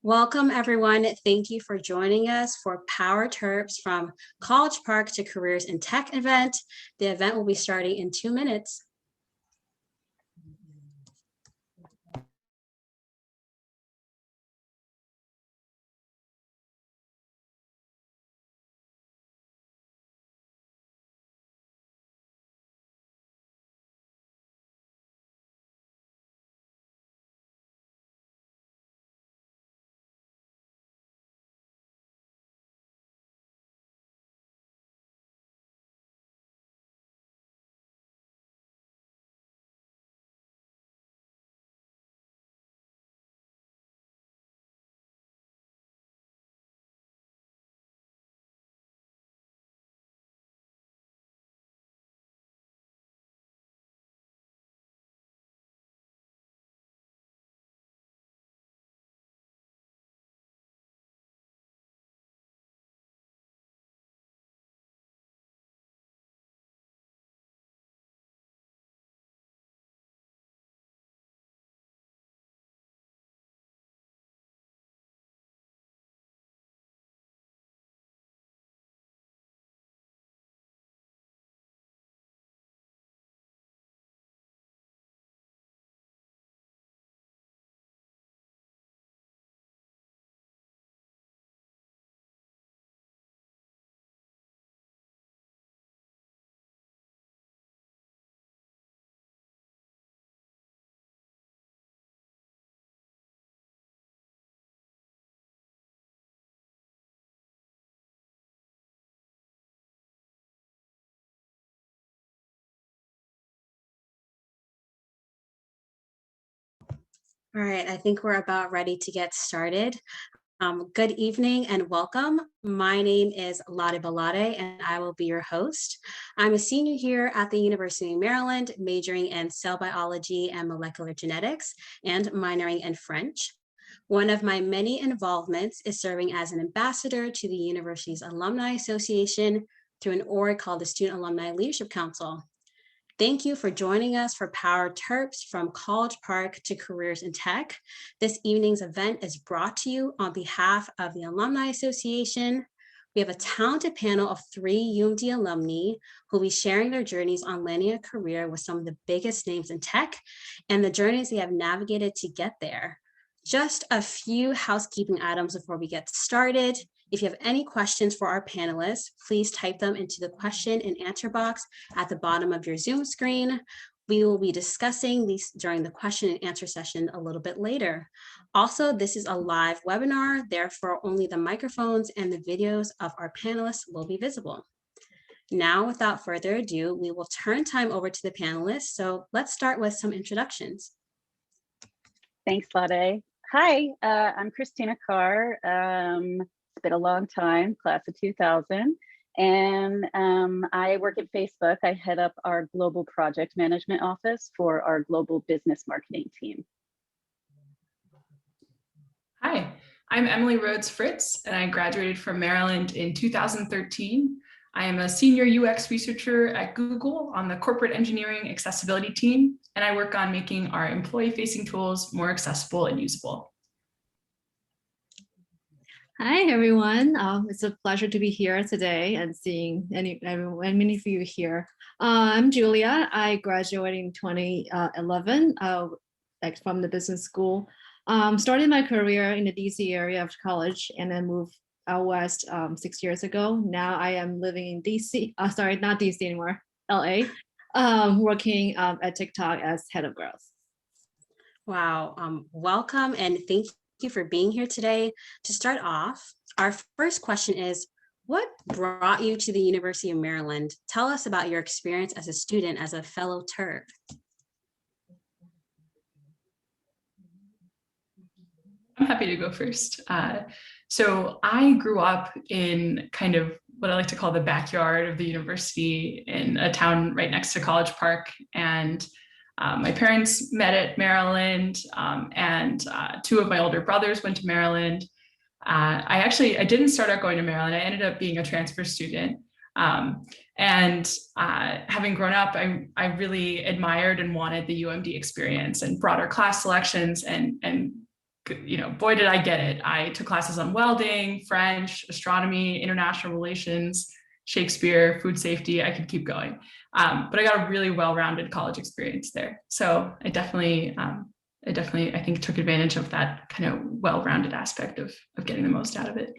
Welcome, everyone. Thank you for joining us for Power Terps from College Park to Careers in Tech event. The event will be starting in 2 minutes. All right, I think we're about ready to get started. Good evening and welcome. My name is Lade Balade and I will be your host. I'm a senior here at the University of Maryland, majoring in cell biology and molecular genetics and minoring in French. One of my many involvements is serving as an ambassador to the university's Alumni Association through an org called the Student Alumni Leadership Council. Thank you for joining us for Power Terps from College Park to Careers in Tech. This evening's event is brought to you on behalf of the Alumni Association. We have a talented panel of 3 UMD alumni who will be sharing their journeys on landing a career with some of the biggest names in tech and the journeys they have navigated to get there. Just a few housekeeping items before we get started. If you have any questions for our panelists, please type them into the question and answer box at the bottom of your Zoom screen. We will be discussing these during the question and answer session a little bit later. Also, this is a live webinar, therefore only the microphones and the videos of our panelists will be visible. Now, without further ado, we will turn time over to the panelists. So let's start with some introductions. Thanks, Lade. Hi, I'm Christina Carr. It's been a long time, class of 2000. And I work at Facebook. I head up our global project management office for our global business marketing team. Hi, I'm Emily Rhodes Fritz, and I graduated from Maryland in 2013. I am a senior UX researcher at Google on the corporate engineering accessibility team, and I work on making our employee-facing tools more accessible and usable. Hi, everyone. It's a pleasure to be here today and seeing many of you here. I'm Julia. I graduated in 2011 from the business school. Started my career in the DC area of college and then moved out west 6 years ago. Now I am living in DC, sorry, not DC anymore, LA, working at TikTok as head of growth. Wow, welcome and thank you for being here today. To start off, our first question is, what brought you to the University of Maryland? Tell us about your experience as a student, as a fellow Terp. I'm happy to go first. So I grew up in kind of what I like to call the backyard of the university in a town right next to College Park. And my parents met at Maryland, and 2 of my older brothers went to Maryland. I didn't start out going to Maryland. I ended up being a transfer student. And having grown up, I really admired and wanted the UMD experience and broader class selections and boy, did I get it. I took classes on welding, French, astronomy, international relations, Shakespeare, food safety. I could keep going. But I got a really well-rounded college experience there. So I definitely, I think, took advantage of that kind of well-rounded aspect of getting the most out of it.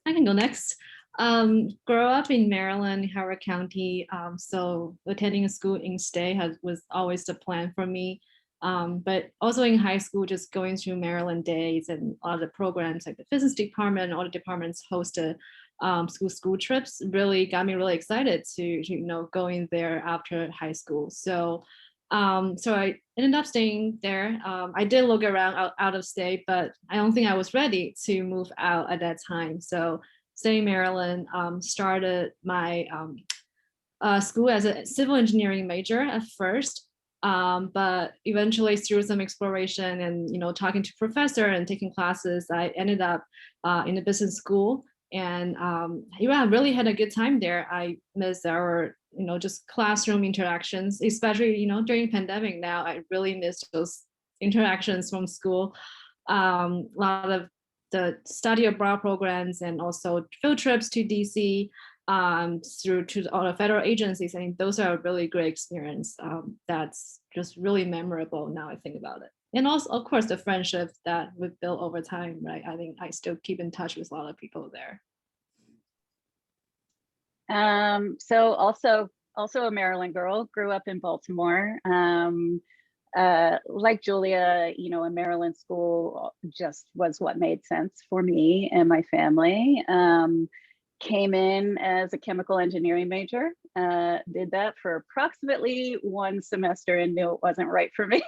I can go next. Grow up in Maryland, Howard County. So attending a school in state was always the plan for me. But also in high school, just going through Maryland days and all the programs like the physics department, all the departments hosted school trips really got me really excited to going there after high school. So I ended up staying there. I did look around out of state, but I don't think I was ready to move out at that time. So staying in Maryland, started my school as a civil engineering major at first. But eventually through some exploration and talking to professor and taking classes, I ended up in a business school, and I really had a good time there. I miss our just classroom interactions, especially during pandemic. Now I really miss those interactions from school. A lot of the study abroad programs and also field trips to DC, through to all the federal agencies. I think those are a really great experience. That's just really memorable now I think about it. And also, of course, the friendship that we've built over time, right? I think I still keep in touch with a lot of people there. So also a Maryland girl, grew up in Baltimore. Like Julia, a Maryland school just was what made sense for me and my family. Came in as a chemical engineering major, did that for approximately one semester and knew it wasn't right for me.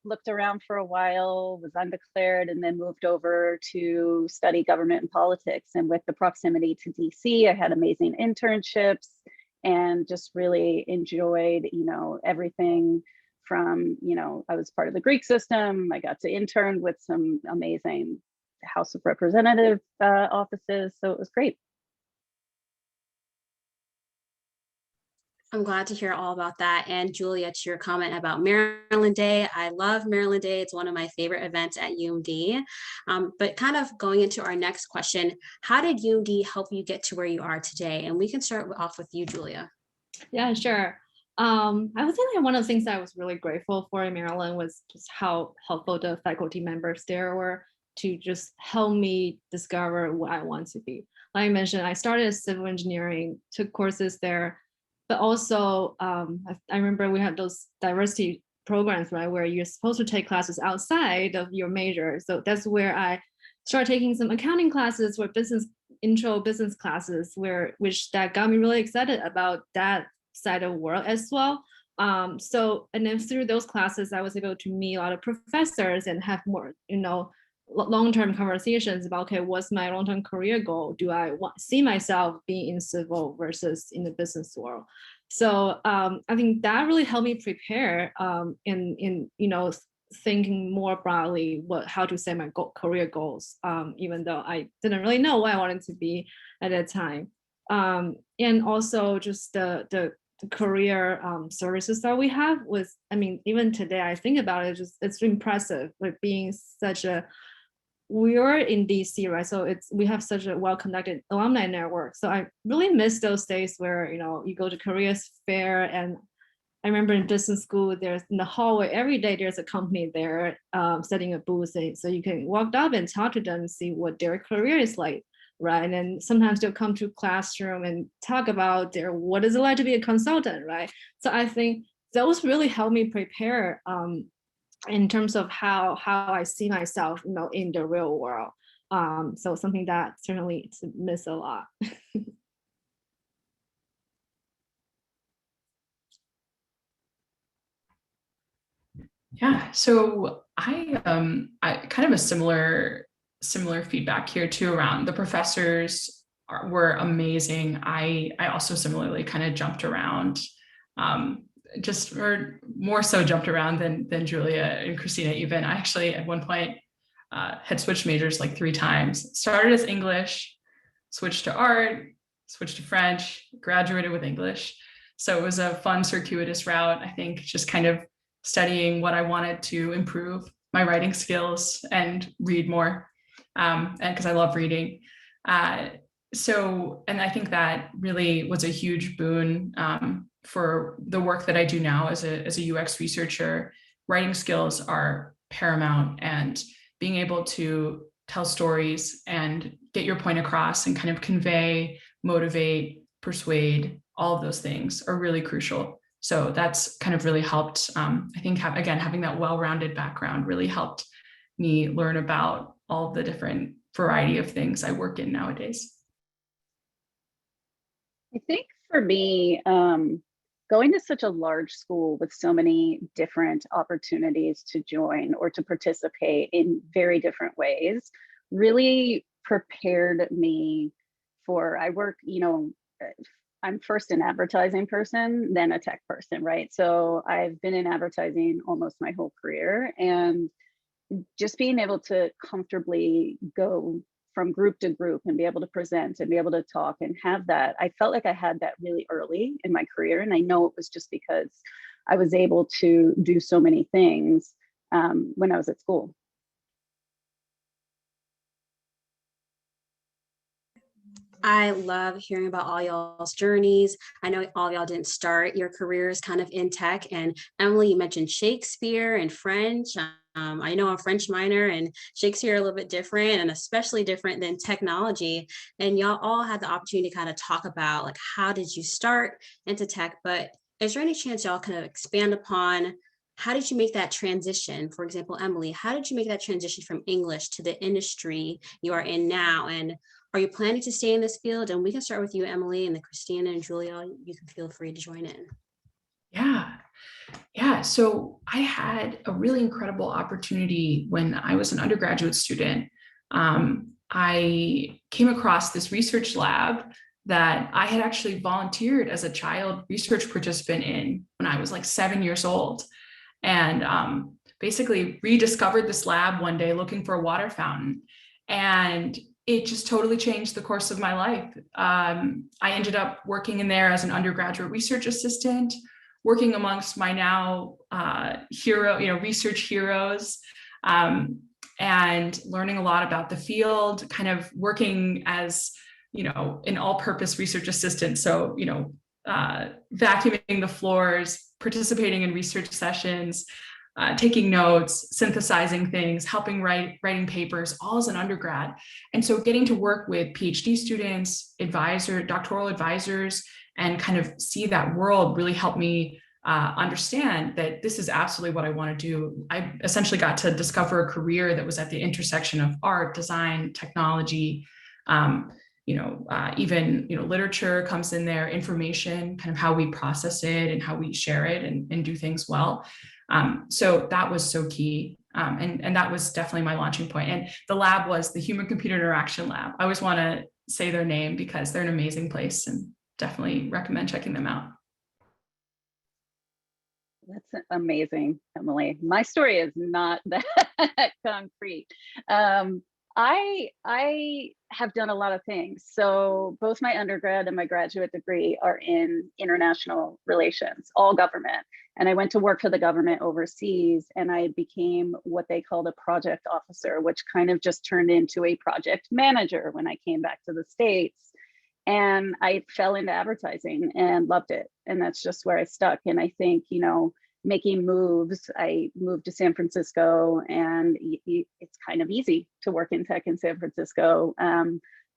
Looked around for a while, was undeclared, and then moved over to study government and politics. And with the proximity to DC, I had amazing internships and just really enjoyed, everything from, I was part of the Greek system. I got to intern with some amazing House of Representative offices. So it was great. I'm glad to hear all about that. And Julia, to your comment about Maryland Day, I love Maryland Day. It's one of my favorite events at UMD. But kind of going into our next question, how did UMD help you get to where you are today? And we can start off with you, Julia. Yeah, sure. I would say that one of the things that I was really grateful for in Maryland was just how helpful the faculty members there were to just help me discover what I want to be. Like I mentioned, I started as civil engineering, took courses there, but also I remember we had those diversity programs, right, where you're supposed to take classes outside of your major. So that's where I started taking some accounting classes or intro business classes, which that got me really excited about that side of the world as well. And then through those classes, I was able to meet a lot of professors and have more, long-term conversations about, okay, what's my long-term career goal? Do I see myself being in civil versus in the business world? So I think that really helped me prepare in thinking more broadly how to set my career goals, even though I didn't really know what I wanted to be at that time. And also just the career services that we have was, even today I think about it, it's impressive, like being we're in DC, right? So we have such a well-connected alumni network. So I really miss those days where, you go to career fair, and I remember in business school, there's in the hallway, every day there's a company there setting a booth. So you can walk up and talk to them and see what their career is like, right? And then sometimes they'll come to classroom and talk about what is it like to be a consultant, right? So I think those really helped me prepare in terms of how I see myself, in the real world. So something that certainly miss a lot. Yeah, so I kind of a similar feedback here too around the professors were amazing. I also similarly kind of jumped around, or more so jumped around than Julia and Christina even. I actually at one point had switched majors like 3 times. Started as English, switched to art, switched to French, graduated with English. So it was a fun circuitous route. I think just kind of studying what I wanted to improve my writing skills and read more, and because I love reading. And I think that really was a huge boon for the work that I do now as a UX researcher. Writing skills are paramount, and being able to tell stories and get your point across and kind of convey, motivate, persuade, all of those things are really crucial. So that's kind of really helped. I think, having that well-rounded background really helped me learn about all of the different variety of things I work in nowadays. I think for me, going to such a large school with so many different opportunities to join or to participate in very different ways really prepared me for, I work, I'm first an advertising person, then a tech person, right? So I've been in advertising almost my whole career, and just being able to comfortably go from group to group and be able to present and be able to talk and have that, I felt like I had that really early in my career. And I know it was just because I was able to do so many things when I was at school. I love hearing about all y'all's journeys. I know all y'all didn't start your careers kind of in tech. And Emily, you mentioned Shakespeare and French. I know I'm a French minor, and Shakespeare a little bit different, and especially different than technology. And y'all all had the opportunity to kind of talk about, like, how did you start into tech? But is there any chance y'all kind of expand upon how did you make that transition? For example, Emily, how did you make that transition from English to the industry you are in now? And are you planning to stay in this field? And we can start with you, Emily, and then Christina and Julia, you can feel free to join in. Yeah. So I had a really incredible opportunity when I was an undergraduate student. I came across this research lab that I had actually volunteered as a child research participant in when I was like 7 years old. And basically rediscovered this lab one day looking for a water fountain. And it just totally changed the course of my life. I ended up working in there as an undergraduate research assistant, working amongst my now research heroes, and learning a lot about the field, kind of working as, an all-purpose research assistant. So, vacuuming the floors, participating in research sessions, taking notes, synthesizing things, helping writing papers, all as an undergrad. And so getting to work with PhD students, doctoral advisors, and kind of see that world really helped me understand that this is absolutely what I want to do. I essentially got to discover a career that was at the intersection of art, design, technology, even literature comes in there, information, kind of how we process it and how we share it and do things well. So that was so key. And that was definitely my launching point. And the lab was the Human Computer Interaction Lab. I always want to say their name because they're an amazing place, and definitely recommend checking them out. That's amazing, Emily. My story is not that concrete. I have done a lot of things. So both my undergrad and my graduate degree are in international relations, all government. And I went to work for the government overseas, and I became what they called a project officer, which kind of just turned into a project manager when I came back to the States. And I fell into advertising and loved it. And that's just where I stuck. And I think, making moves, I moved to San Francisco, and it's kind of easy to work in tech in San Francisco.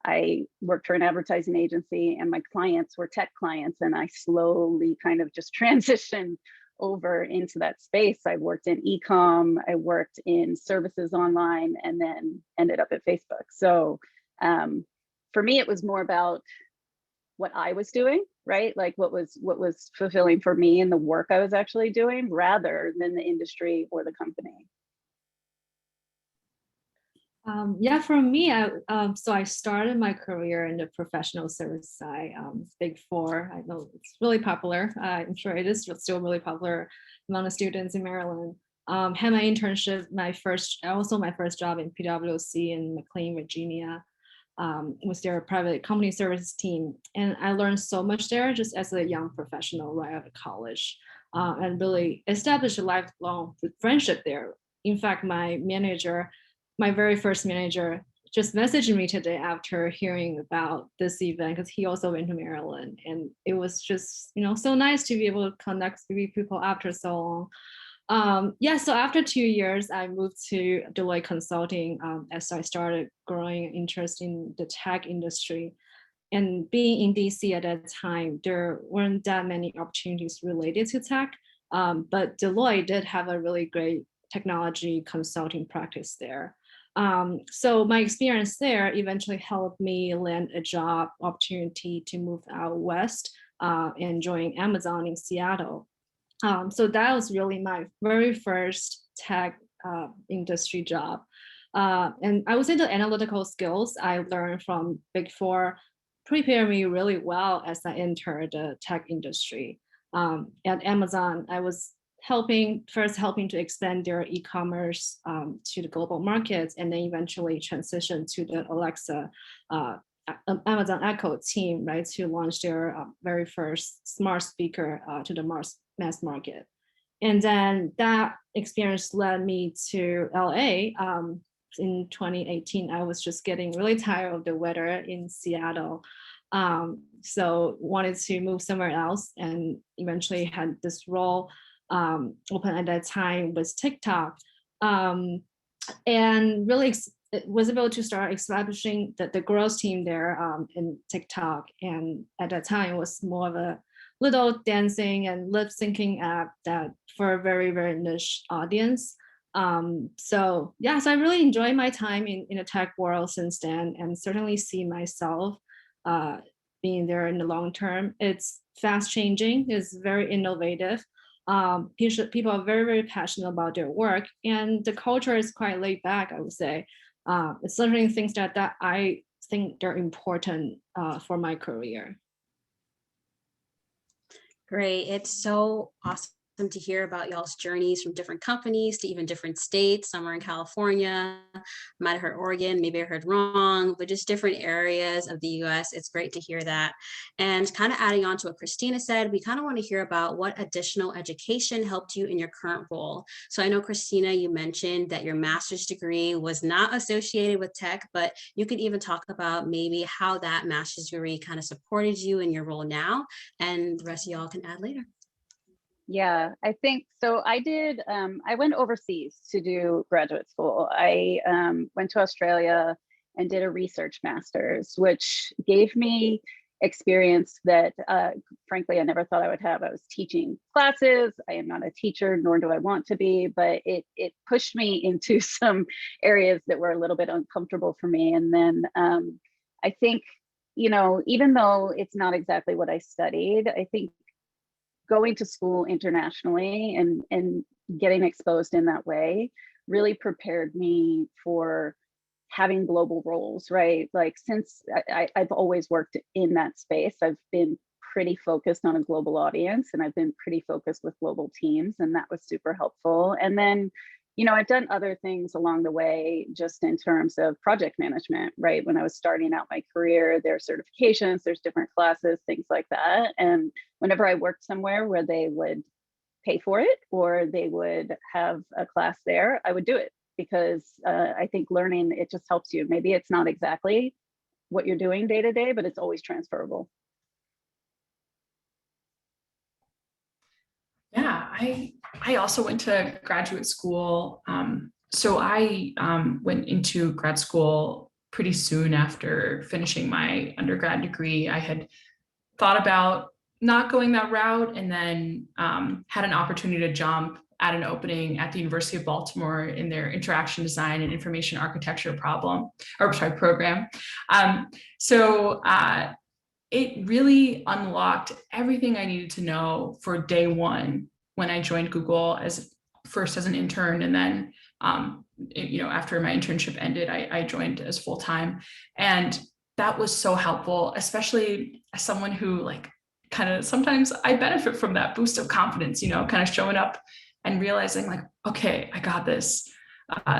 I worked for an advertising agency, and my clients were tech clients, and I slowly kind of just transitioned over into that space. I worked in e-com, I worked in services online, and then ended up at Facebook. So for me, it was more about what I was doing, right? Like what was fulfilling for me and the work I was actually doing, rather than the industry or the company. For me, so I started my career in the professional service side. Big Four, I know it's really popular. I'm sure it is still really popular among the students in Maryland. Had my internship, my first job in PwC in McLean, Virginia. Was their private company services team. And I learned so much there just as a young professional right out of college. and really establish a lifelong friendship there. In fact, my very first manager, just messaged me today after hearing about this event, because he also went to Maryland, and it was just so nice to be able to connect with people after so long. So after 2 years, I moved to Deloitte Consulting as I started growing interest in the tech industry. And being in DC at that time, there weren't that many opportunities related to tech, but Deloitte did have a really great technology consulting practice there. So my experience there eventually helped me land a job opportunity to move out west and join Amazon in Seattle. So that was really my very first tech industry job. And I would say the analytical skills I learned from Big Four prepared me really well as I entered the tech industry. At Amazon, I was helping to expand their e-commerce to the global markets, and then eventually transition to the Alexa Amazon Echo team, right, to launch their very first smart speaker to the mass market. And then that experience led me to LA. In 2018, I was just getting really tired of the weather in Seattle. So wanted to move somewhere else, and eventually had this role open at that time with TikTok. And really was able to start establishing the growth team there in TikTok. And at that time, it was more of a little dancing and lip syncing app that for a very, very niche audience. So I really enjoyed my time in the tech world since then, and certainly see myself being there in the long term. It's fast changing, it's very innovative. People are very, very passionate about their work, and the culture is quite laid back, I would say. It's certainly things that I think they're important for my career. Great. It's so awesome to hear about y'all's journeys from different companies to even different states. Some are in California, might have heard Oregon, maybe I heard wrong, but just different areas of the US. It's great to hear that. And kind of adding on to what Christina said, we kind of want to hear about what additional education helped you in your current role. So I know, Christina, you mentioned that your master's degree was not associated with tech, but you could even talk about maybe how that master's degree kind of supported you in your role now, and the rest of y'all can add later. Yeah, I think so. I went overseas to do graduate school. I went to Australia and did a research master's, which gave me experience that, frankly, I never thought I would have. I was teaching classes. I am not a teacher, nor do I want to be, but it pushed me into some areas that were a little bit uncomfortable for me. And then I think, even though it's not exactly what I studied, I think going to school internationally and getting exposed in that way really prepared me for having global roles, right? Like, since I've always worked in that space, I've been pretty focused on a global audience, and I've been pretty focused with global teams, and that was super helpful. And then, I've done other things along the way, just in terms of project management, right? When I was starting out my career, there are certifications, there's different classes, things like that. And whenever I worked somewhere where they would pay for it or they would have a class there, I would do it, because I think learning, it just helps you. Maybe it's not exactly what you're doing day to day, but it's always transferable. Yeah, I also went to graduate school. So I went into grad school pretty soon after finishing my undergrad degree. I had thought about not going that route, and then had an opportunity to jump at an opening at the University of Baltimore in their interaction design and information architecture program. So it really unlocked everything I needed to know for day one when I joined Google, first as an intern, and then after my internship ended, I joined as full-time. And that was so helpful, especially as someone who kind of sometimes I benefit from that boost of confidence, kind of showing up and realizing okay, I got this.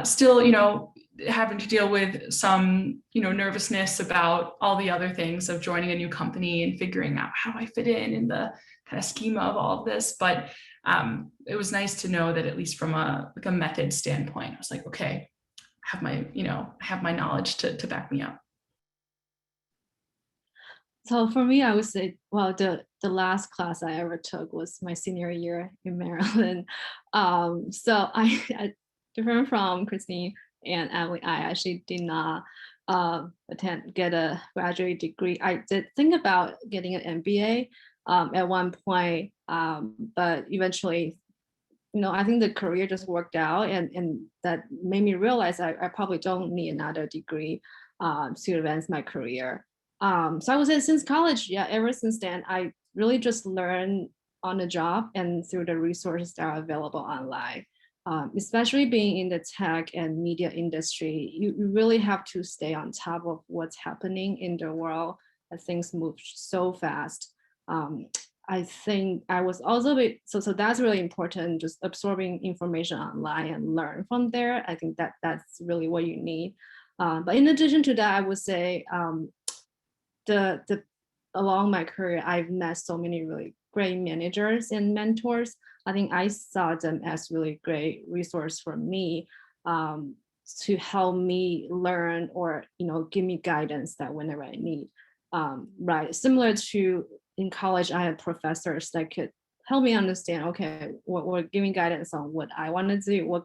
Still, having to deal with some, nervousness about all the other things of joining a new company and figuring out how I fit in the kind of schema of all of this. But it was nice to know that at least from a method standpoint, I was like, okay, I have my knowledge to back me up. So for me, I would say, well, the last class I ever took was my senior year in Maryland. So I different from Christine and Emily, I actually did not get a graduate degree. I did think about getting an MBA at one point, but eventually, I think the career just worked out, and that made me realize I probably don't need another degree to advance my career. So I would say since college, yeah, ever since then, I really just learned on the job and through the resources that are available online. Especially being in the tech and media industry, you really have to stay on top of what's happening in the world as things move so fast. I think I was also so that's really important, just absorbing information online and learn from there. I think that's really what you need. But in addition to that, I would say the along my career, I've met so many really great managers and mentors. I think I saw them as really great resource for me to help me learn or give me guidance that whenever I need. Right, similar to in college, I had professors that could help me understand, okay, what giving guidance on what I want to do, what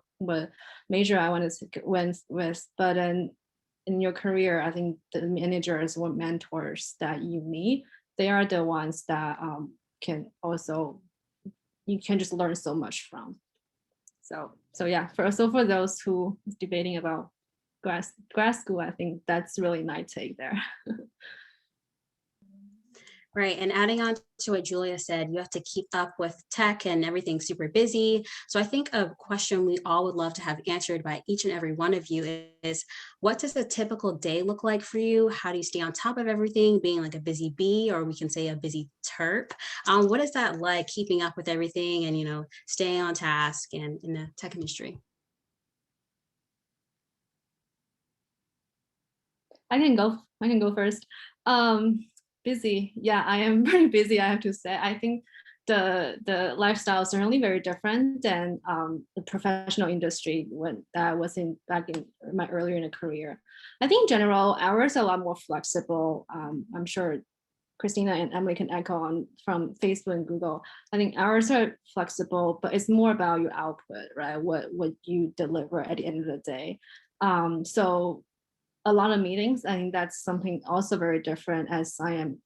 major I want to went with. But then in your career, I think the managers or mentors that you need, they are the ones that can also, you can just learn so much from. So yeah, for those who is debating about grad school, I think that's really my take there. Right. And adding on to what Julia said, you have to keep up with tech and everything's super busy. So I think a question we all would love to have answered by each and every one of you is, what does a typical day look like for you? How do you stay on top of everything, being like a busy bee, or we can say a busy terp? What is that like, keeping up with everything and, staying on task and in the tech industry? I can go first. Busy. Yeah, I am very busy, I have to say. I think the lifestyle is certainly very different than the professional industry when I was back in my earlier in the career. I think in general, hours are a lot more flexible. I'm sure Christina and Emily can echo on from Facebook and Google. I think hours are flexible, but it's more about your output, right? What you deliver at the end of the day. So a lot of meetings. I think that's something also very different as I am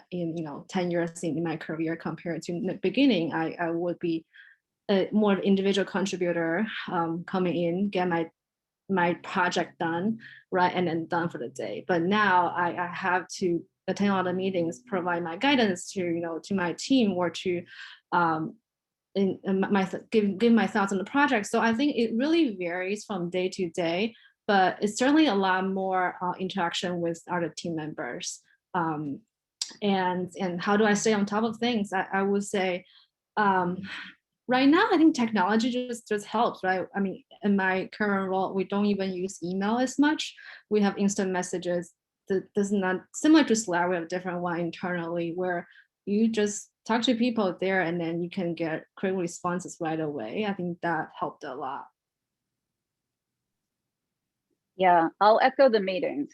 in 10 years in my career compared to the beginning. I would be a more individual contributor, coming in, get my project done, right, and then done for the day. But now I have to attend all the meetings, provide my guidance to my team or to give my thoughts on the project. So I think it really varies from day to day, but it's certainly a lot more interaction with other team members. And how do I stay on top of things? I would say right now, I think technology just helps, right? I mean, in my current role, we don't even use email as much. We have instant messages. This is not similar to Slack. We have a different one internally where you just talk to people there and then you can get quick responses right away. I think that helped a lot. Yeah, I'll echo the meetings.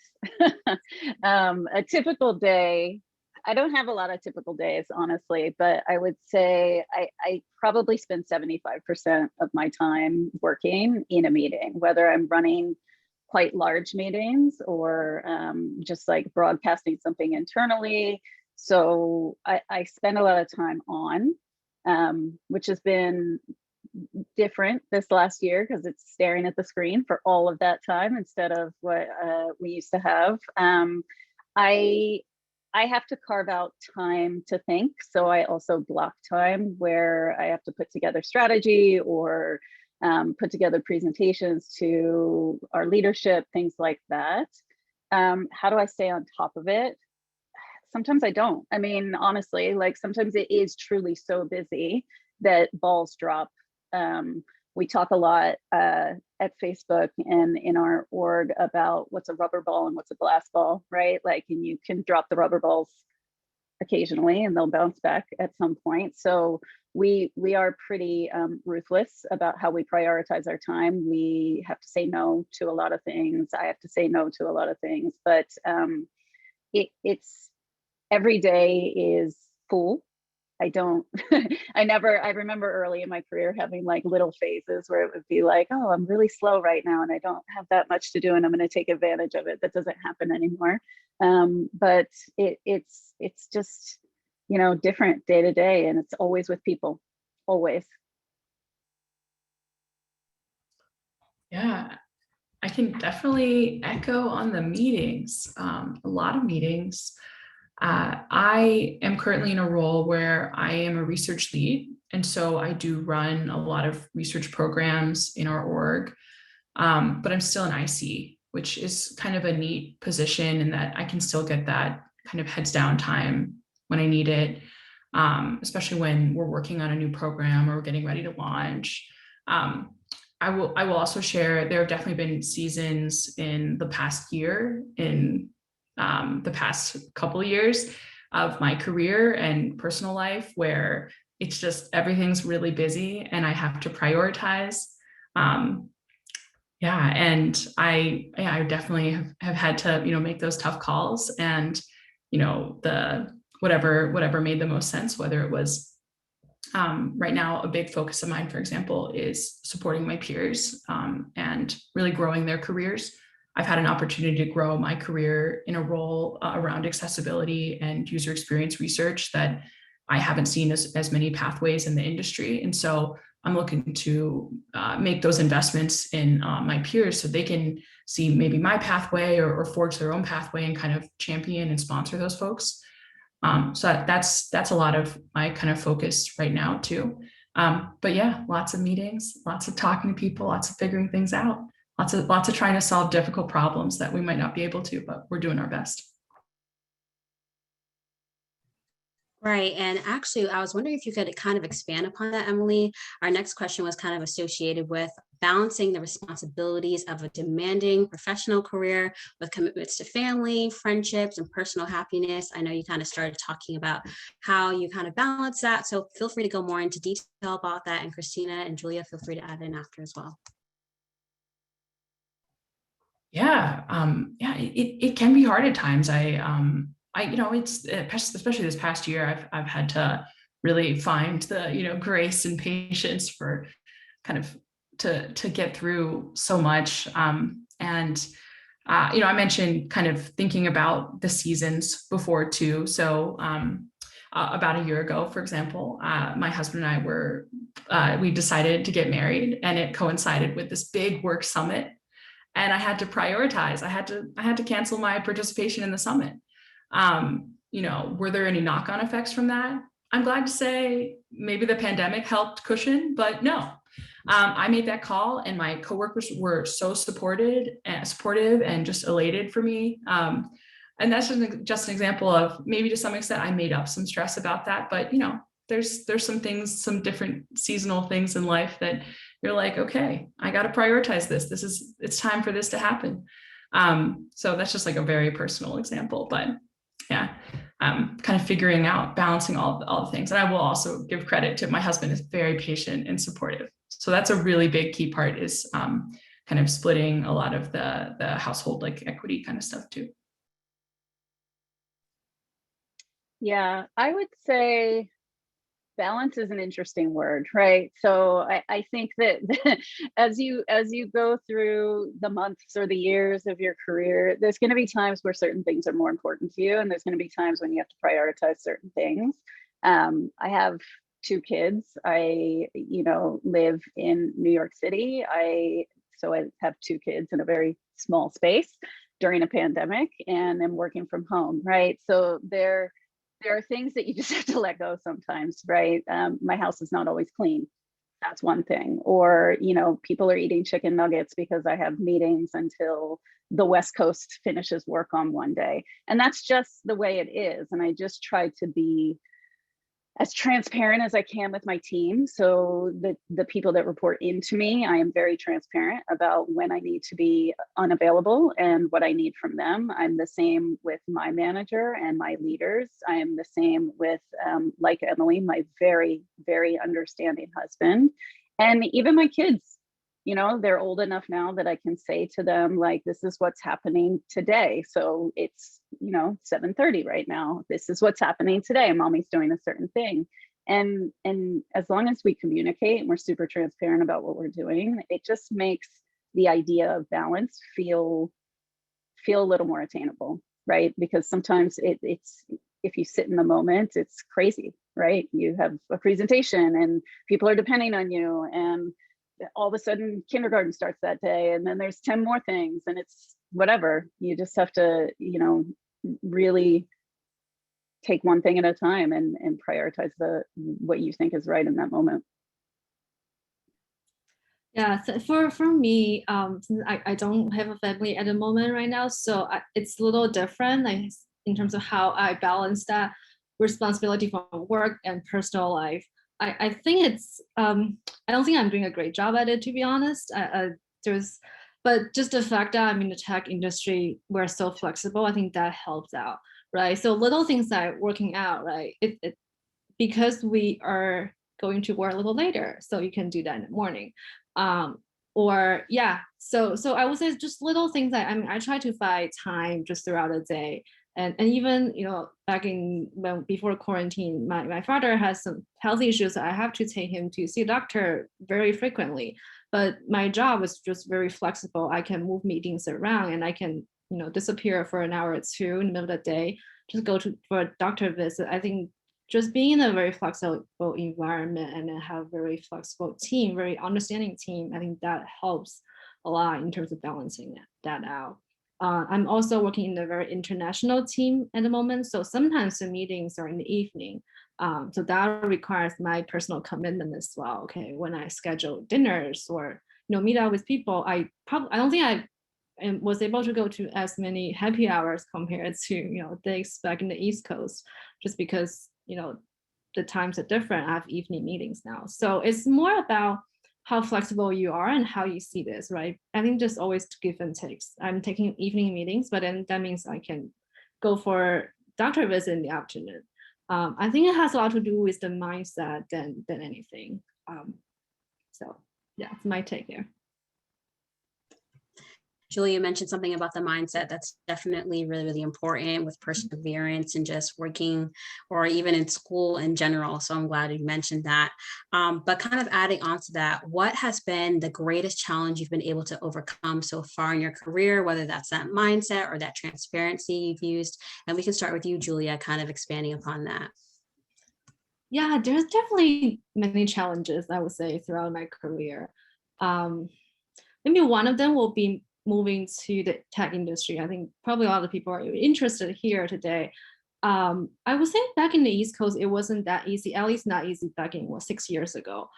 A typical day, I don't have a lot of typical days, honestly, but I would say I probably spend 75% of my time working in a meeting, whether I'm running quite large meetings or just like broadcasting something internally. So I spend a lot of time on, which has been different this last year because it's staring at the screen for all of that time instead of what we used to have. I have to carve out time to think. So I also block time where I have to put together strategy or put together presentations to our leadership, things like that. How do I stay on top of it? Sometimes I don't. I mean, honestly, like sometimes it is truly so busy that balls drop. We talk a lot at Facebook and in our org about what's a rubber ball and what's a glass ball, right? Like, and you can drop the rubber balls occasionally and they'll bounce back at some point. So we are pretty ruthless about how we prioritize our time. We have to say no to a lot of things. I have to say no to a lot of things, but it's every day is full. I don't, I remember early in my career having like little phases where it would be like, oh, I'm really slow right now and I don't have that much to do and I'm going to take advantage of it. That doesn't happen anymore. But it's just, different day to day, and it's always with people, always. Yeah, I can definitely echo on the meetings, a lot of meetings. I am currently in a role where I am a research lead. And so I do run a lot of research programs in our org, but I'm still an IC, which is kind of a neat position in that I can still get that kind of heads down time when I need it, especially when we're working on a new program or we're getting ready to launch. I will also share, there have definitely been seasons in the past year, in the past couple of years of my career and personal life, where it's just everything's really busy and I have to prioritize. And I definitely have had to, make those tough calls, and the whatever made the most sense, whether it was right now, a big focus of mine, for example, is supporting my peers and really growing their careers. I've had an opportunity to grow my career in a role around accessibility and user experience research that I haven't seen as many pathways in the industry. And so I'm looking to make those investments in my peers so they can see maybe my pathway or forge their own pathway and kind of champion and sponsor those folks. So that's a lot of my kind of focus right now too. But yeah, lots of meetings, lots of talking to people, lots of figuring things out, lots of trying to solve difficult problems that we might not be able to, but we're doing our best. Right. And actually, I was wondering if you could kind of expand upon that, Emily. Our next question was kind of associated with balancing the responsibilities of a demanding professional career with commitments to family, friendships, and personal happiness. I know you kind of started talking about how you kind of balance that. So feel free to go more into detail about that. And Christina and Julia, feel free to add in after as well. Yeah, it can be hard at times. It's especially this past year, I've had to really find the grace and patience for kind of to get through so much. I mentioned kind of thinking about the seasons before too. So about a year ago, for example, my husband and I we decided to get married, and it coincided with this big work summit. And I had to prioritize. I had to cancel my participation in the summit. Were there any knock-on effects from that? I'm glad to say maybe the pandemic helped cushion, but no. I made that call, and my coworkers were so supportive and just elated for me. And that's just an example of maybe to some extent I made up some stress about that, but there's some things, some different seasonal things in life that you're like, okay, I got to prioritize this. It's time for this to happen. So that's just like a very personal example, but yeah, kind of figuring out, balancing all the things. And I will also give credit to my husband, is very patient and supportive. So that's a really big key part, is kind of splitting a lot of the household like equity kind of stuff too. Yeah, I would say balance is an interesting word, right? So I think that as you go through the months or the years of your career, there's going to be times where certain things are more important to you, and there's going to be times when you have to prioritize certain things. I have 2 kids. I live in New York City. So I have 2 kids in a very small space during a pandemic, and I'm working from home, right? So there are things that you just have to let go sometimes, right? My house is not always clean. That's one thing. Or, people are eating chicken nuggets because I have meetings until the West Coast finishes work on one day. And that's just the way it is. And I just try to be as transparent as I can with my team. So the people that report into me, I am very transparent about when I need to be unavailable and what I need from them. I'm the same with my manager and my leaders. I am the same with, like Emily, my very, very understanding husband, and even my kids. You know, they're old enough now that I can say to them, like, this is what's happening today. So it's, 7:30 right now. This is what's happening today. Mommy's doing a certain thing. And as long as we communicate and we're super transparent about what we're doing, it just makes the idea of balance feel a little more attainable, right? Because sometimes it's if you sit in the moment, it's crazy, right? You have a presentation and people are depending on you, and all of a sudden kindergarten starts that day, and then there's 10 more things, and it's whatever. You just have to, really take one thing at a time and prioritize what you think is right in that moment. Yeah, so for me, since I don't have a family at the moment right now, so it's a little different, like in terms of how I balance that responsibility for work and personal life. I think it's I don't think I'm doing a great job at it, to be honest. But just the fact that I'm in the tech industry, we're so flexible, I think that helps out, right? So little things like working out, right? It because we are going to work a little later, so you can do that in the morning. Or yeah, so I would say just little things that I try to find time just throughout the day. And even back before quarantine, my father has some health issues. I have to take him to see a doctor very frequently, but my job is just very flexible. I can move meetings around, and I can disappear for an hour or two in the middle of the day, just go for a doctor visit. I think just being in a very flexible environment and then have a very flexible team, very understanding team, I think that helps a lot in terms of balancing that out. I'm also working in a very international team at the moment, so sometimes the meetings are in the evening. So that requires my personal commitment as well. Okay, when I schedule dinners or meet up with people, I don't think I was able to go to as many happy hours compared to days back in the East Coast, just because the times are different. I have evening meetings now, so it's more about how flexible you are and how you see this, right? I think just always give and takes. I'm taking evening meetings, but then that means I can go for doctor visit in the afternoon. I think it has a lot to do with the mindset than anything. So yeah, it's my take here. Julia mentioned something about the mindset that's definitely really, really important with perseverance and just working, or even in school in general. So I'm glad you mentioned that. But kind of adding on to that, what has been the greatest challenge you've been able to overcome so far in your career, whether that's that mindset or that transparency you've used? And we can start with you, Julia, kind of expanding upon that. Yeah, there's definitely many challenges, I would say, throughout my career. Maybe one of them will be moving to the tech industry. I think probably a lot of people are interested here today. I would say back in the East Coast, it wasn't that easy, at least not easy back in 6 years ago,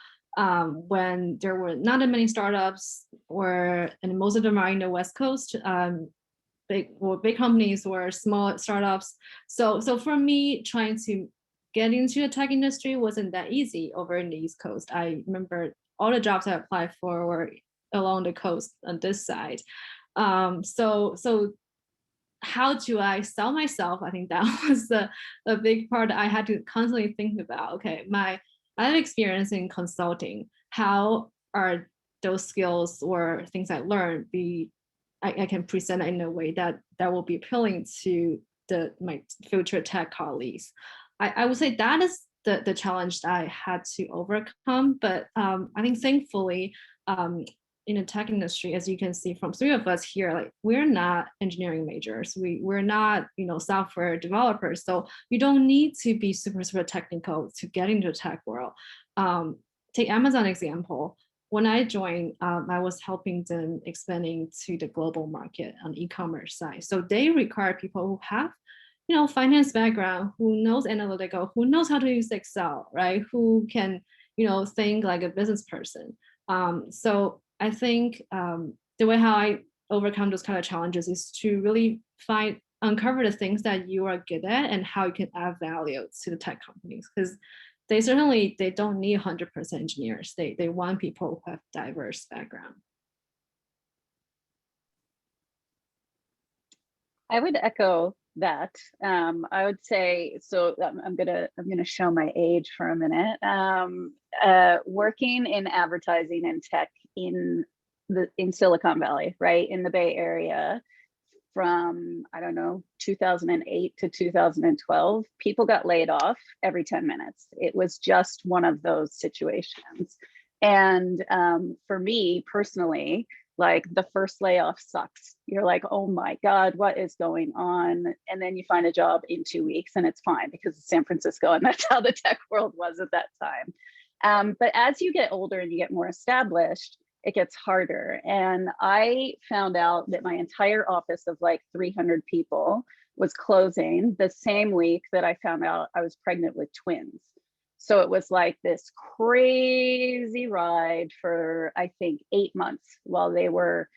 when there were not that many startups, and most of them are in the West Coast. Big companies or small startups. So for me, trying to get into the tech industry wasn't that easy over in the East Coast. I remember all the jobs I applied for were along the coast on this side. So how do I sell myself? I think that was a big part I had to constantly think about. Okay, I have experience in consulting. How are those skills or things I learned I can present it in a way that will be appealing to my future tech colleagues. I would say that is the challenge that I had to overcome. But I think thankfully, in the tech industry, as you can see from three of us here, like we're not engineering majors. We're not, software developers. So you don't need to be super, super technical to get into the tech world. Take Amazon example. When I joined, I was helping them expanding to the global market on the e-commerce side. So they require people who have, finance background, who knows analytical, who knows how to use Excel, right? Who can, think like a business person. So I think the way how I overcome those kind of challenges is to really find uncover the things that you are good at and how you can add value to the tech companies, because they don't need 100% engineers. They want people who have diverse background. I would echo that. I would say, so I'm gonna show my age for a minute. Working in advertising and tech in Silicon Valley, right, in the Bay Area, from, I don't know, 2008 to 2012, people got laid off every 10 minutes. It was just one of those situations. And for me personally, like, the first layoff sucks. You're like, oh my God, what is going on? And then you find a job in 2 weeks and it's fine because it's San Francisco, and that's how the tech world was at that time. But as you get older and you get more established, it gets harder. And I found out that my entire office of like 300 people was closing the same week that I found out I was pregnant with twins. So it was like this crazy ride for, I think, 8 months while they were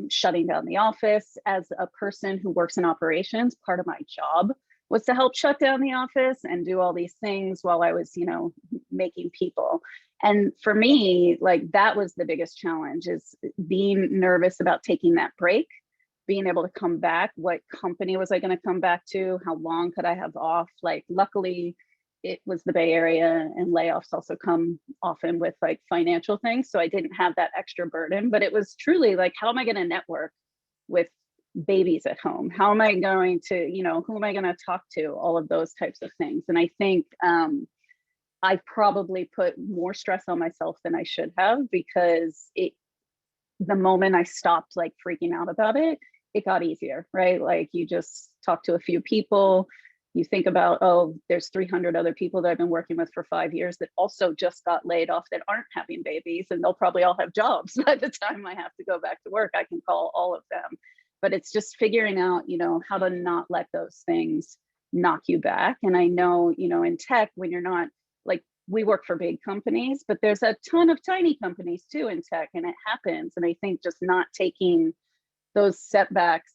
shutting down the office. As a person who works in operations, part of my job was to help shut down the office and do all these things while I was, making people. And for me, like, that was the biggest challenge, is being nervous about taking that break, being able to come back. What company was I going to come back to? How long could I have off? Like, luckily, it was the Bay Area, and layoffs also come often with like financial things. So I didn't have that extra burden, but it was truly like, how am I going to network with babies at home? How am I going to, who am I going to talk to? All of those types of things. And I think I probably put more stress on myself than I should have, because the moment I stopped like freaking out about it, it got easier, right? Like, you just talk to a few people, you think about, oh, there's 300 other people that I've been working with for 5 years that also just got laid off, that aren't having babies, and they'll probably all have jobs by the time I have to go back to work. I can call all of them. But it's just figuring out, how to not let those things knock you back. And I know, in tech, when you're not, like, we work for big companies, but there's a ton of tiny companies too in tech, and it happens. And I think just not taking those setbacks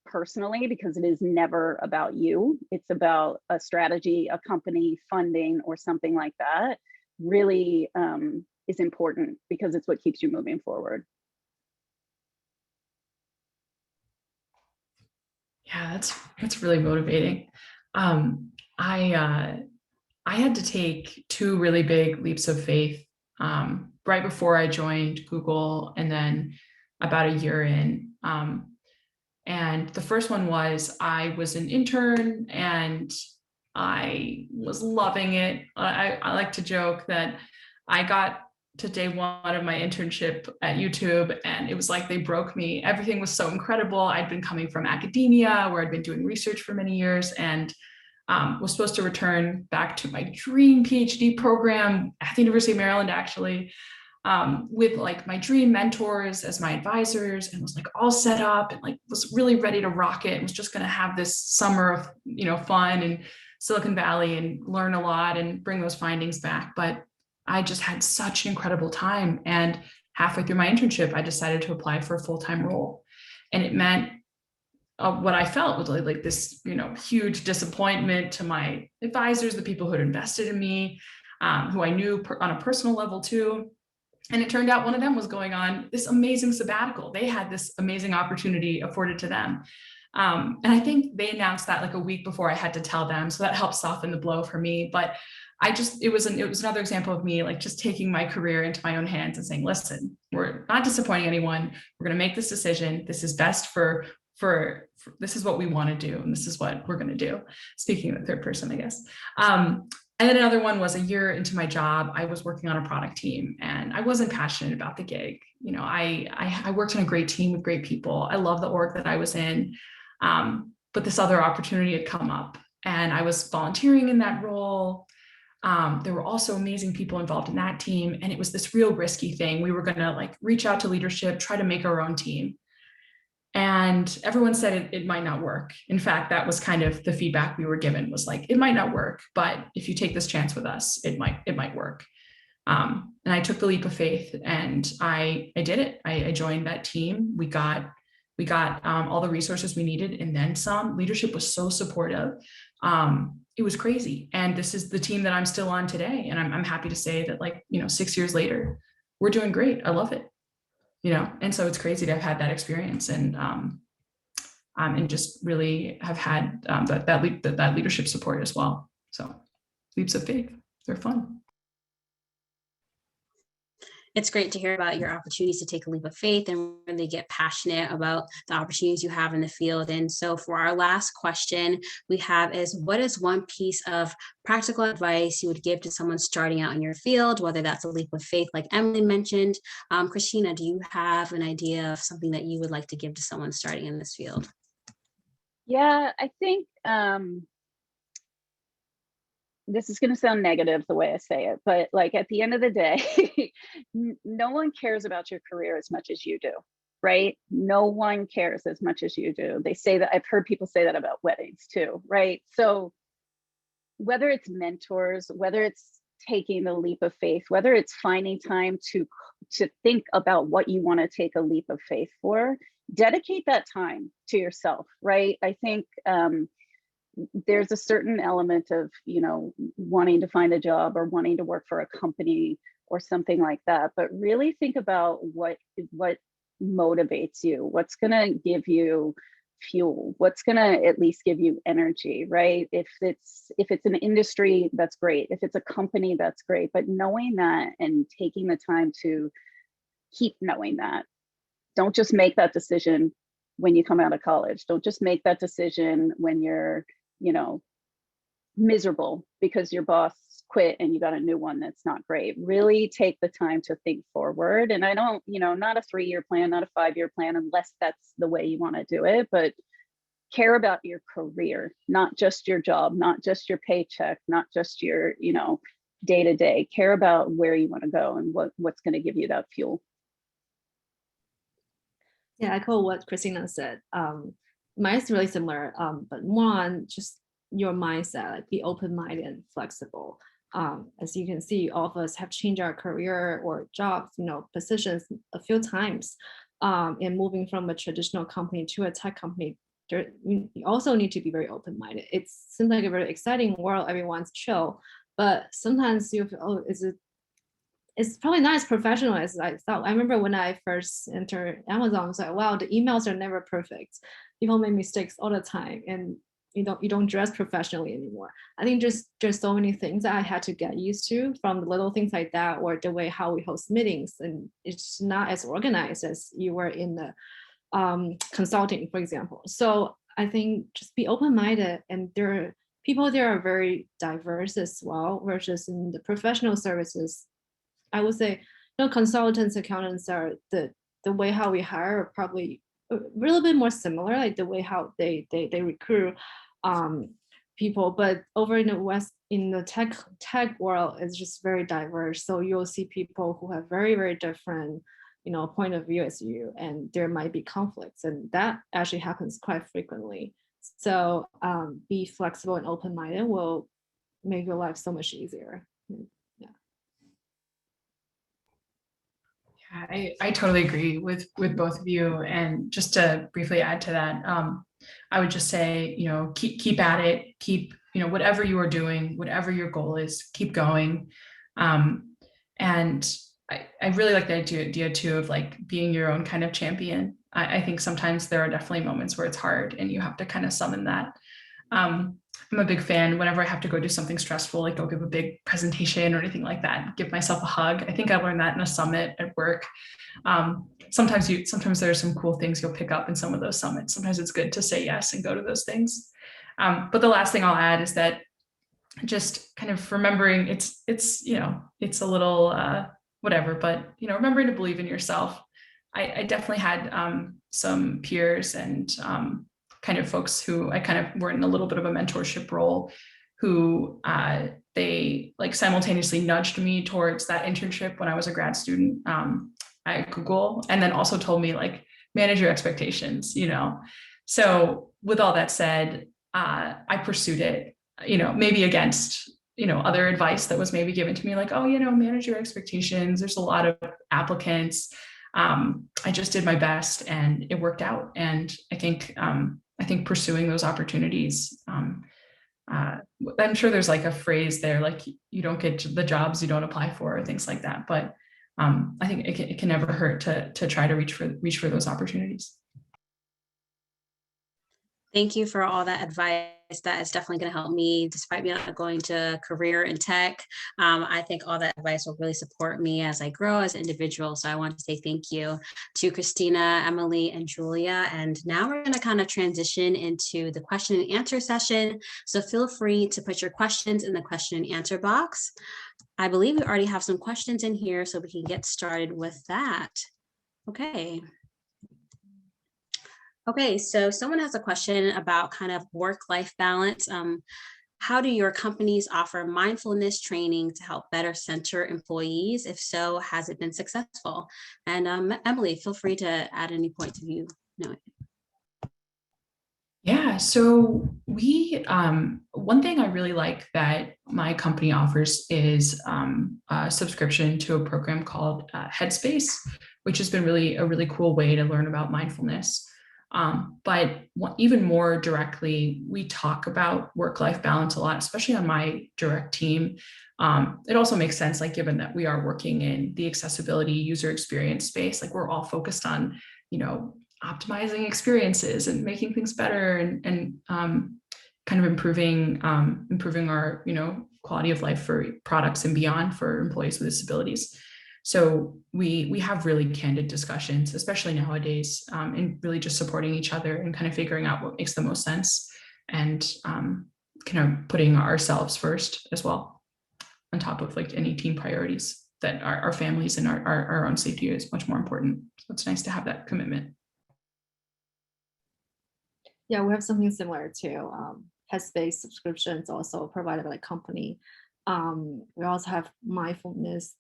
personally, because it is never about you. It's about a strategy, a company, funding, or something like that, really is important, because it's what keeps you moving forward. Yeah, that's really motivating. I had to take 2 really big leaps of faith right before I joined Google, and then about a year in. And the first one was, I was an intern and I was loving it. I like to joke that I got to day 1 of my internship at YouTube, and it was like they broke me. Everything was so incredible. I'd been coming from academia, where I'd been doing research for many years, and was supposed to return back to my dream PhD program at the University of Maryland, actually, with like my dream mentors as my advisors, and was like all set up and like was really ready to rock it, and was just going to have this summer of fun in Silicon Valley and learn a lot and bring those findings back. But I just had such an incredible time. And halfway through my internship, I decided to apply for a full-time role. And it meant what I felt was like this, huge disappointment to my advisors, the people who had invested in me, who I knew on a personal level too. And it turned out one of them was going on this amazing sabbatical. They had this amazing opportunity afforded to them. And I think they announced that like a week before I had to tell them. So that helped soften the blow for me. But it was another example of me like just taking my career into my own hands and saying, listen, we're not disappointing anyone. We're going to make this decision. This is best for this is what we want to do, and this is what we're going to do. Speaking in the third person, I guess. And then another one was, a year into my job, I was working on a product team, and I wasn't passionate about the gig. I worked on a great team with great people. I love the org that I was in, but this other opportunity had come up, and I was volunteering in that role. There were also amazing people involved in that team, and it was this real risky thing. We were going to like reach out to leadership, try to make our own team. And everyone said it might not work. In fact, that was kind of the feedback we were given, was like, it might not work, but if you take this chance with us, it might work. And I took the leap of faith, and I did it. I joined that team. We got We got all the resources we needed and then some. Leadership was so supportive. It was crazy. And this is the team that I'm still on today. And I'm happy to say that, like, 6 years later, we're doing great. I love it. And so it's crazy to have had that experience and just really have had that leadership support as well. So leaps of faith, they're fun. It's great to hear about your opportunities to take a leap of faith and really get passionate about the opportunities you have in the field. And so for our last question we have is, what is one piece of practical advice you would give to someone starting out in your field, whether that's a leap of faith, like Emily mentioned? Christina, do you have an idea of something that you would like to give to someone starting in this field? Yeah, I think this is going to sound negative the way I say it, but like at the end of the day, no one cares about your career as much as you do, right? No one cares as much as you do. They say that, I've heard people say that about weddings too, right? So whether it's mentors, whether it's taking the leap of faith, whether it's finding time to think about what you want to take a leap of faith for, dedicate that time to yourself, right? I think there's a certain element of, wanting to find a job or wanting to work for a company or something like that, but really think about what motivates you, what's going to give you fuel, what's going to at least give you energy, right? If it's an industry, that's great. If it's a company, that's great. But knowing that and taking the time to keep knowing that. Don't just make that decision when you come out of college. Don't just make that decision when you're miserable because your boss quit and you got a new one that's not great. Really take the time to think forward. And I don't, not a 3-year plan, not a 5-year plan, unless that's the way you want to do it, but care about your career, not just your job, not just your paycheck, not just your, day to day. Care about where you want to go and what's going to give you that fuel. Yeah, I echo what Christina said. Mine's really similar, but more on just your mindset, like be open-minded and flexible. As you can see, all of us have changed our career or jobs, positions a few times. And moving from a traditional company to a tech company, you also need to be very open-minded. It seems like a very exciting world, everyone's chill, but sometimes you feel, it's probably not as professional as I thought. I remember when I first entered Amazon, I was like, wow, the emails are never perfect. People make mistakes all the time, and you don't dress professionally anymore. I think there's so many things that I had to get used to, from the little things like that, or the way how we host meetings, and it's not as organized as you were in the consulting, for example. So I think just be open-minded, and people there are very diverse as well, versus in the professional services. I would say, consultants, accountants are the way how we hire are probably a little bit more similar, like the way how they recruit people. But over in the West, in the tech world, it's just very diverse. So you'll see people who have very, very different, point of view as you, and there might be conflicts, and that actually happens quite frequently. So be flexible and open-minded will make your life so much easier. I totally agree with both of you. And just to briefly add to that, I would just say, keep at it, keep, whatever you are doing, whatever your goal is, keep going. And I really like the idea too of like being your own kind of champion. I think sometimes there are definitely moments where it's hard and you have to kind of summon that. I'm a big fan whenever I have to go do something stressful, like go give a big presentation or anything like that, give myself a hug. I think I learned that in a summit at work. Sometimes there are some cool things you'll pick up in some of those summits. Sometimes it's good to say yes and go to those things. But the last thing I'll add is that just kind of remembering it's a little whatever, but remembering to believe in yourself. I definitely had some peers and kind of folks who I kind of were in a little bit of a mentorship role, who they like simultaneously nudged me towards that internship when I was a grad student at Google, and then also told me like, manage your expectations, So with all that said, I pursued it, maybe against, other advice that was maybe given to me, like, oh, manage your expectations. There's a lot of applicants. I just did my best and it worked out. And I think pursuing those opportunities, I'm sure there's like a phrase there, like you don't get the jobs you don't apply for, or things like that. But I think it can never hurt to try to reach for those opportunities. Thank you for all that advice. That is definitely going to help me, despite me not going to a career in tech. I think all that advice will really support me as I grow as an individual. So I want to say thank you to Christina, Emily, and Julia. And now we're going to kind of transition into the question and answer session. So feel free to put your questions in the question and answer box. I believe we already have some questions in here, so we can get started with that. Okay, so someone has a question about kind of work-life balance. How do your companies offer mindfulness training to help better center employees? If so, has it been successful? And Emily, feel free to add any points of view. Yeah, so one thing I really like that my company offers is a subscription to a program called Headspace, which has been a really cool way to learn about mindfulness. But even more directly, we talk about work-life balance a lot, especially on my direct team. It also makes sense, like given that we are working in the accessibility user experience space, like we're all focused on, optimizing experiences and making things better and kind of improving our, quality of life for products and beyond for employees with disabilities. So we have really candid discussions, especially nowadays, and really just supporting each other and kind of figuring out what makes the most sense and kind of putting ourselves first as well, on top of like any team priorities, that our families and our own safety is much more important. So it's nice to have that commitment. Yeah, we have something similar to Headspace subscriptions also provided by the company. We also have mindfulness.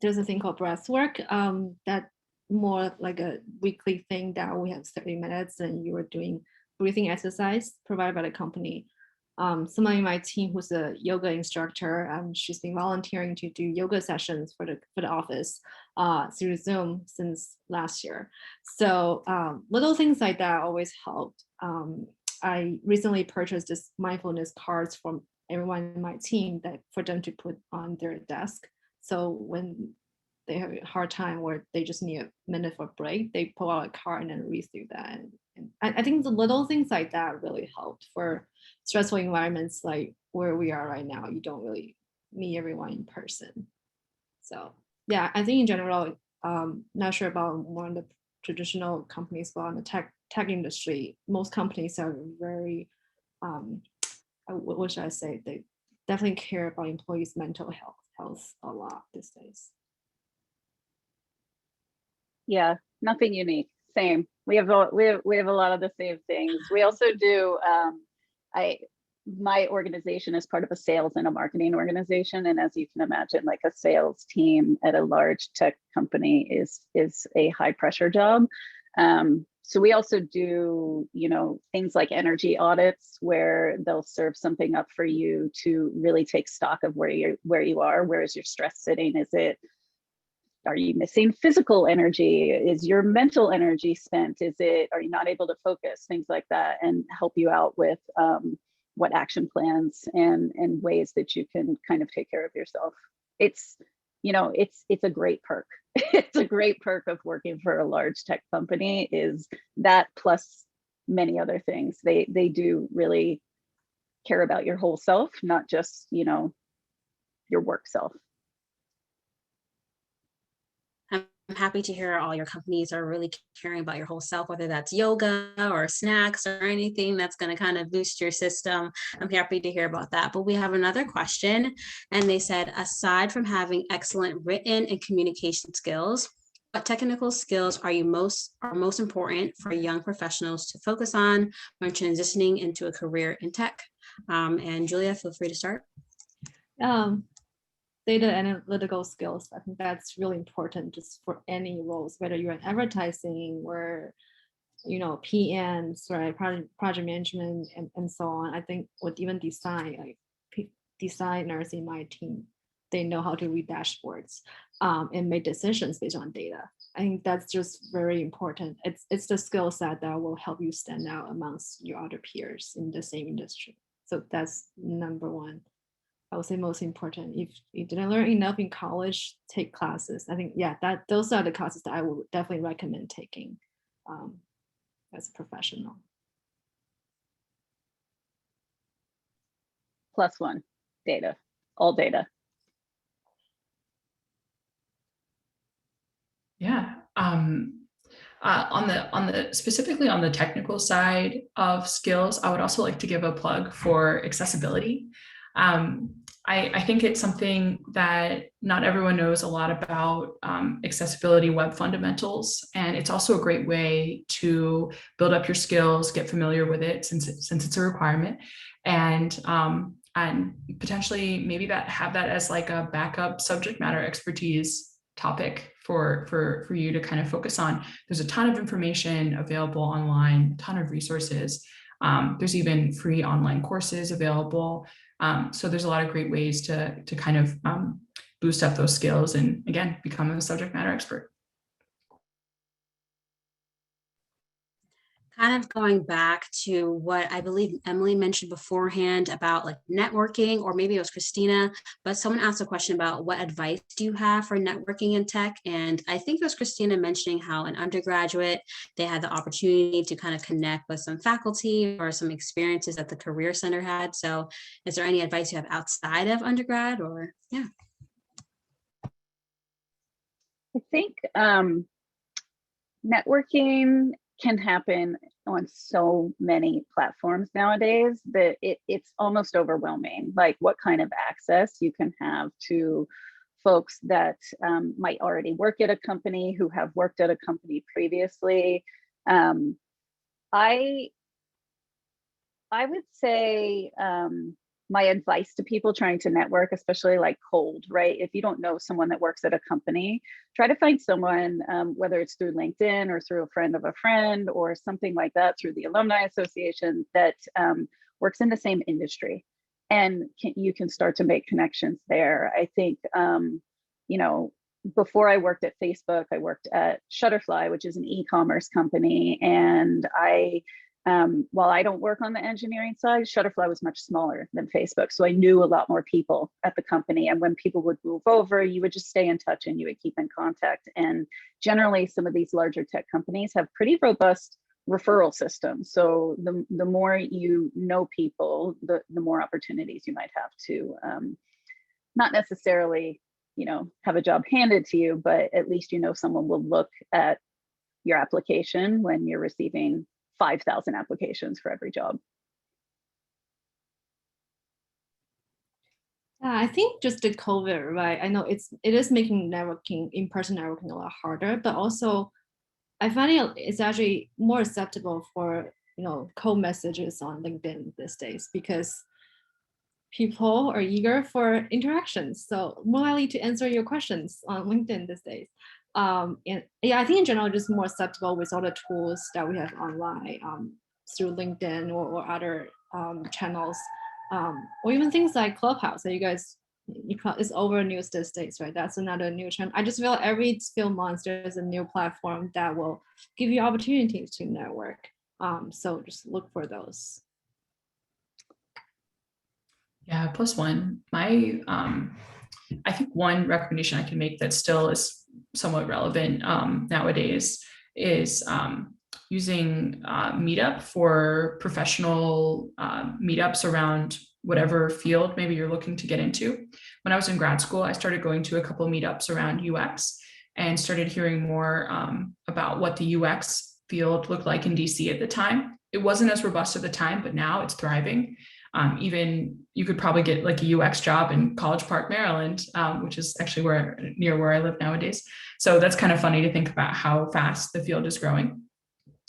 There's a thing called breath work that more like a weekly thing that we have 30 minutes and you are doing breathing exercise provided by the company. Someone in my team who's a yoga instructor, she's been volunteering to do yoga sessions for the office through Zoom since last year. So little things like that always helped. I recently purchased this mindfulness cards from everyone in my team that for them to put on their desk. So when they have a hard time or they just need a minute for a break, they pull out a card and then read through that. And I think the little things like that really helped for stressful environments like where we are right now. You don't really meet everyone in person. So yeah, I think in general, not sure about one of the traditional companies, but on the tech industry, most companies are very, what should I say? They definitely care about employees' mental health a lot these days. Yeah, nothing unique. Same. We have a lot of the same things. We also do. My organization is part of a sales and a marketing organization, and as you can imagine, like a sales team at a large tech company is a high pressure job. So we also do, things like energy audits where they'll serve something up for you to really take stock of where you are. Where is your stress sitting? Are you missing physical energy? Is your mental energy spent? Are you not able to focus? Things like that, and help you out with what action plans and ways that you can kind of take care of yourself. It's a great perk. It's a great perk of working for a large tech company, is that plus many other things. They do really care about your whole self, not just, your work self. I'm happy to hear all your companies are really caring about your whole self, whether that's yoga or snacks or anything that's going to kind of boost your system. I'm happy to hear about that. But we have another question, and they said, aside from having excellent written and communication skills, what technical skills are most important for young professionals to focus on when transitioning into a career in tech? And Julia, feel free to start. Data analytical skills. I think that's really important just for any roles, whether you're in advertising or, PMs, right, project management and so on. I think with even design, like designers in my team, they know how to read dashboards and make decisions based on data. I think that's just very important. It's the skill set that will help you stand out amongst your other peers in the same industry. So that's number one. I would say most important. If you didn't learn enough in college, take classes. I think, yeah, that those are the classes that I would definitely recommend taking as a professional. +1, data, all data. Yeah. On the specifically on the technical side of skills, I would also like to give a plug for accessibility. I think it's something that not everyone knows a lot about, accessibility web fundamentals, and it's also a great way to build up your skills, get familiar with it since it's a requirement, and potentially maybe have that as like a backup subject matter expertise topic for you to kind of focus on. There's a ton of information available online, a ton of resources. There's even free online courses available. So there's a lot of great ways to kind of boost up those skills and, again, become a subject matter expert. Kind of going back to what I believe Emily mentioned beforehand about like networking, or maybe it was Christina, but someone asked a question about what advice do you have for networking in tech? And I think it was Christina mentioning how an undergraduate, they had the opportunity to kind of connect with some faculty or some experiences that the Career Center had. So is there any advice you have outside of undergrad, or yeah? I think networking can happen on so many platforms nowadays that it's almost overwhelming, like what kind of access you can have to folks that might already work at a company, who have worked at a company previously. I would say my advice to people trying to network, especially like cold, right? If you don't know someone that works at a company, try to find someone, whether it's through LinkedIn or through a friend of a friend or something like that, through the Alumni Association, that works in the same industry. And you can start to make connections there. I think, you know, before I worked at Facebook, I worked at Shutterfly, which is an e-commerce company. And while I don't work on the engineering side, Shutterfly was much smaller than Facebook. So I knew a lot more people at the company. And when people would move over, you would just stay in touch and you would keep in contact. And generally, some of these larger tech companies have pretty robust referral systems. So the more you know people, the more opportunities you might have to not necessarily, you know, have a job handed to you, but at least, you know, someone will look at your application when you're receiving 5,000 applications for every job. I think just the COVID, right? I know it is making networking, in-person networking, a lot harder, but also I find it's actually more acceptable for, you know, cold messages on LinkedIn these days, because people are eager for interactions, so more likely to answer your questions on LinkedIn these days. And yeah, I think in general, just more acceptable with all the tools that we have online, through LinkedIn or other channels, or even things like Clubhouse that you guys, it's over news these days, right? That's another new channel. I just feel every few months there's a new platform that will give you opportunities to network. So just look for those. Yeah, +1. My I think one recommendation I can make that still is somewhat relevant nowadays is using Meetup for professional meetups around whatever field maybe you're looking to get into. When I was in grad school, I started going to a couple of meetups around UX and started hearing more about what the UX field looked like in DC at the time. It wasn't as robust at the time, but now it's thriving. Even you could probably get like a UX job in College Park, Maryland, which is actually near where I live nowadays. So that's kind of funny to think about how fast the field is growing.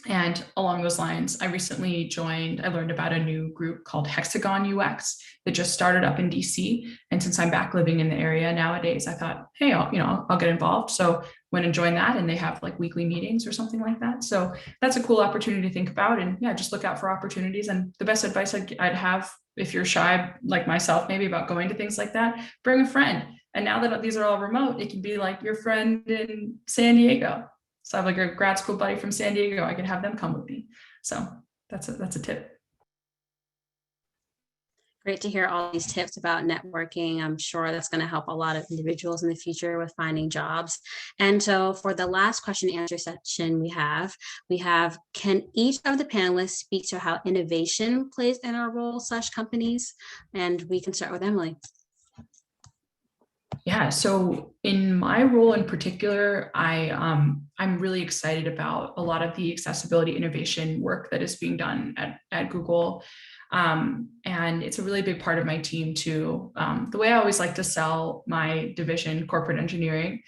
And along those lines, I learned about a new group called Hexagon UX that just started up in DC. And since I'm back living in the area nowadays, I thought, hey, I'll get involved. So went and joined that, and they have like weekly meetings or something like that. So that's a cool opportunity to think about, and yeah, just look out for opportunities. And the best advice I'd have, if you're shy like myself, maybe about going to things like that, bring a friend. And now that these are all remote, it can be like your friend in San Diego, So I have like a grad school buddy from San Diego. I could have them come with me. So that's a tip. Great to hear all these tips about networking. I'm sure that's going to help a lot of individuals in the future with finding jobs. And so for the last question and answer section we have, can each of the panelists speak to how innovation plays in our role / companies? And we can start with Emily. Yeah, so in my role in particular, I'm really excited about a lot of the accessibility innovation work that is being done at Google. And it's a really big part of my team too. The way I always like to sell my division, corporate engineering,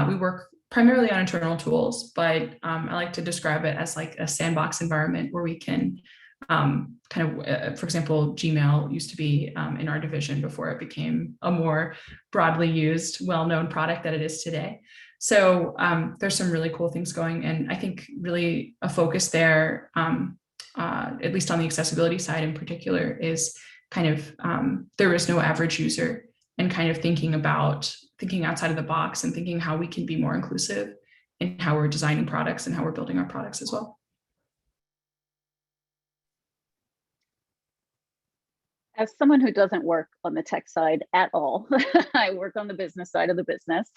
we work primarily on internal tools, but I like to describe it as like a sandbox environment where we can for example, Gmail used to be in our division before it became a more broadly used, well-known product that it is today. So there's some really cool things going. And I think really a focus there, at least on the accessibility side in particular, is kind of there is no average user, and kind of thinking outside of the box and thinking how we can be more inclusive in how we're designing products and how we're building our products as well. As someone who doesn't work on the tech side at all, I work on the business side of the business,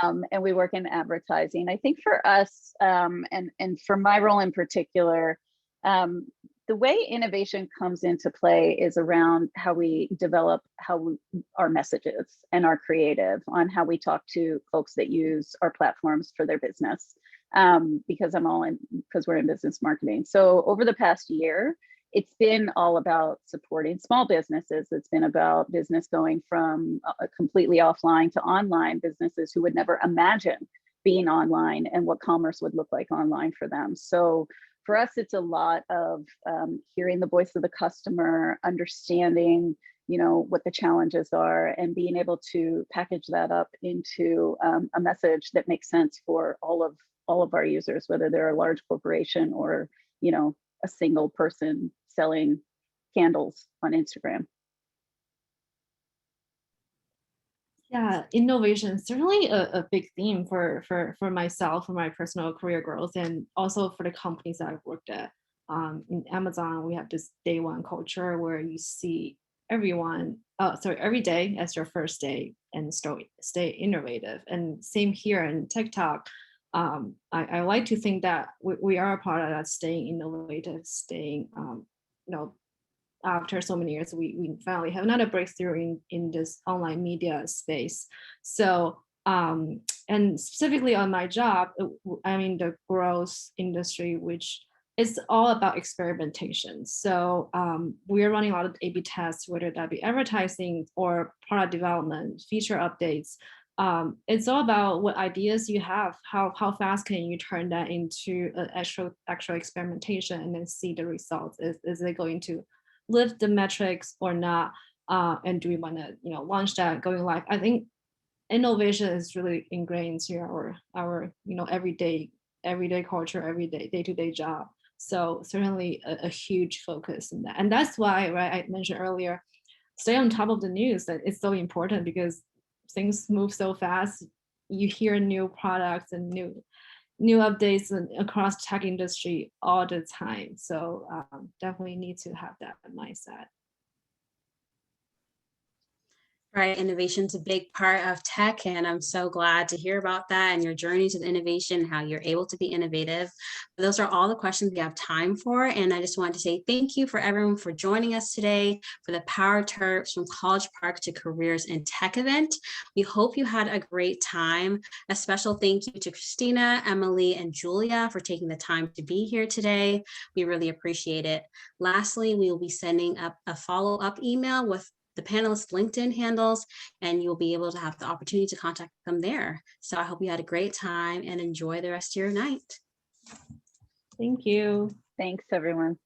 and we work in advertising. I think for us, and for my role in particular, the way innovation comes into play is around how we develop our messages and our creative on how we talk to folks that use our platforms for their business, because we're in business marketing. So over the past year, it's been all about supporting small businesses. It's been about business going from completely offline to online, businesses who would never imagine being online and what commerce would look like online for them. So for us, it's a lot of hearing the voice of the customer, understanding, what the challenges are, and being able to package that up into a message that makes sense for all of our users, whether they're a large corporation or, a single person selling candles on Instagram. Yeah, innovation is certainly a big theme for myself, for my personal career growth, and also for the companies that I've worked at. In Amazon, we have this day one culture where you see every day as your first day and stay innovative. And same here in TikTok. I like to think that we are a part of that, staying innovative, staying, after so many years, we finally have another breakthrough in this online media space. So, and specifically on my job, the growth industry, which is all about experimentation. So we're running a lot of A/B tests, whether that be advertising or product development, feature updates. It's all about what ideas you have, how fast can you turn that into an actual experimentation and then see the results. Is it going to lift the metrics or not? And do we want to launch that going live? I think innovation is really ingrained into our everyday culture, everyday day-to-day job. So certainly a huge focus in that. And that's why, right, I mentioned earlier, stay on top of the news. That it's so important because things move so fast. You hear new products and new updates across tech industry all the time. So definitely need to have that mindset. Right, innovation is a big part of tech, and I'm so glad to hear about that and your journey to the innovation, how you're able to be innovative. Those are all the questions we have time for, and I just wanted to say thank you for everyone for joining us today for the Power Terps from College Park to Careers in Tech event. We hope you had a great time. A special thank you to Christina, Emily, and Julia for taking the time to be here today. We really appreciate it. Lastly, we will be sending up a follow-up email with the panelists' LinkedIn handles, and you'll be able to have the opportunity to contact them there. So I hope you had a great time and enjoy the rest of your night. Thank you. Thanks, everyone.